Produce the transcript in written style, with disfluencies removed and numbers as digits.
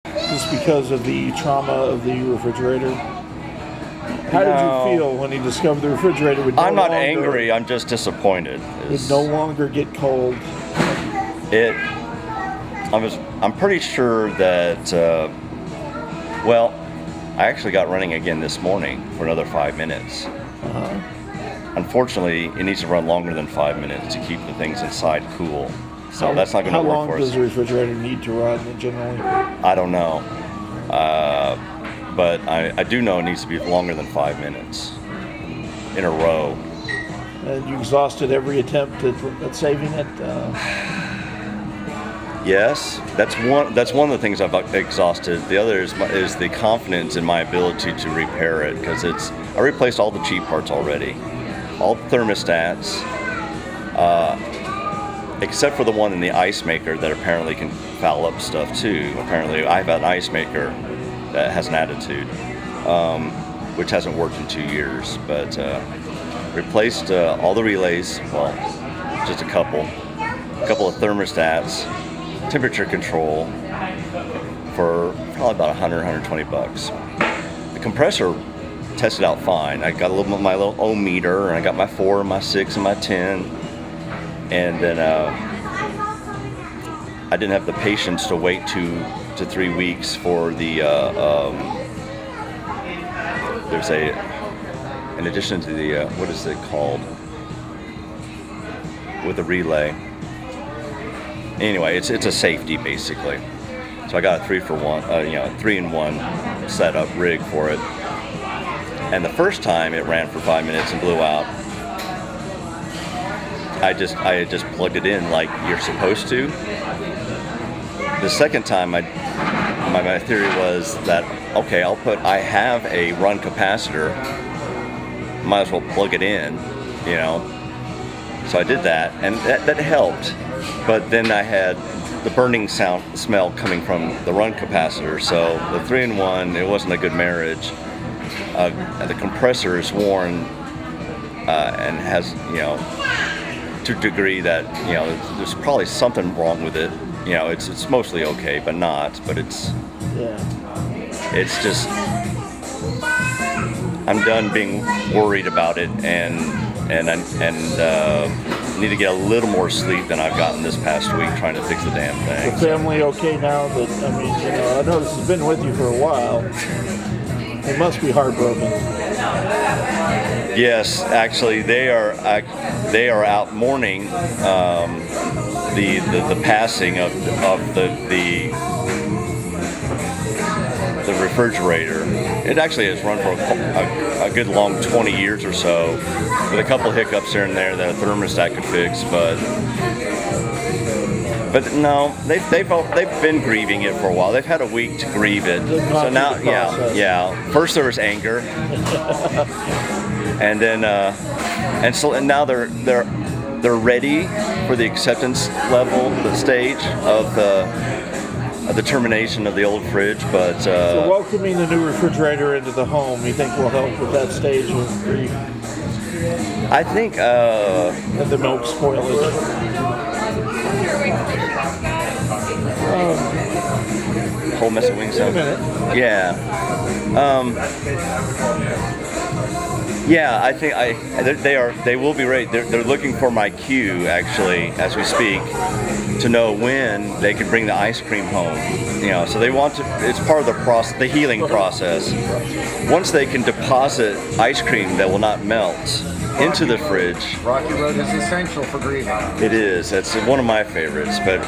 just because of the trauma of the refrigerator? How did you feel when you discovered the refrigerator would I'm not angry, I'm just disappointed. Would no longer get cold? I'm pretty sure that, well, I actually got running again this morning for another 5 minutes. Unfortunately, it needs to run longer than 5 minutes to keep the things inside cool. So that's not going to work for us. How long does the refrigerator need to run generally? I don't know. But I do know it needs to be longer than 5 minutes in a row. And you exhausted every attempt at saving it? Yes, that's one of the things I've exhausted. The other is the confidence in my ability to repair it, because I replaced all the cheap parts already, all the thermostats, except for the one in the ice maker that apparently can foul up stuff too. Apparently, I have an ice maker that has an attitude, which hasn't worked in 2 years. But replaced all the relays, well, just a couple of thermostats, temperature control for probably about $100-120. The compressor tested out fine. I got my little ohm meter, and I got my 4, my 6, and my 10, and then I didn't have the patience to wait 2 to 3 weeks for the there's in addition to the what is it called with the relay. Anyway, it's a safety basically. So I got a 3-in-1 setup rig for it. And the first time it ran for 5 minutes and blew out. I had just plugged it in like you're supposed to. The second time, my theory was that, okay, I have a run capacitor, might as well plug it in, you know. So I did that, and that helped. But then I had the burning smell coming from the run capacitor. So the 3-in-1, it wasn't a good marriage. The compressor is worn and has, you know, to a degree that, you know, there's probably something wrong with it. You know, it's mostly okay, but not. But it's just, I'm done being worried about it, and need to get a little more sleep than I've gotten this past week trying to fix the damn thing. The family okay now? That, I mean, you know, I know this has been with you for a while. They must be heartbroken. Yes, actually, they are out mourning the passing of the refrigerator. It actually has run for a good long 20 years or so, with a couple hiccups here and there that a thermostat could fix. But no, they've been grieving it for a while. They've had a week to grieve it. So now, yeah. First there was anger, and then and now they're ready for the acceptance level, the stage of the termination of the old fridge. But so welcoming the new refrigerator into the home, you think will help with that stage of grief? I think and the milk spoilage. Whole mess of wings. Yeah. Yeah, I think they will be ready. They're looking for my cue actually as we speak to know when they can bring the ice cream home. You know, so they want to. It's part of the healing process. Once they can deposit ice cream that will not melt into the fridge. Rocky Road is essential for grieving. It is. That's one of my favorites. But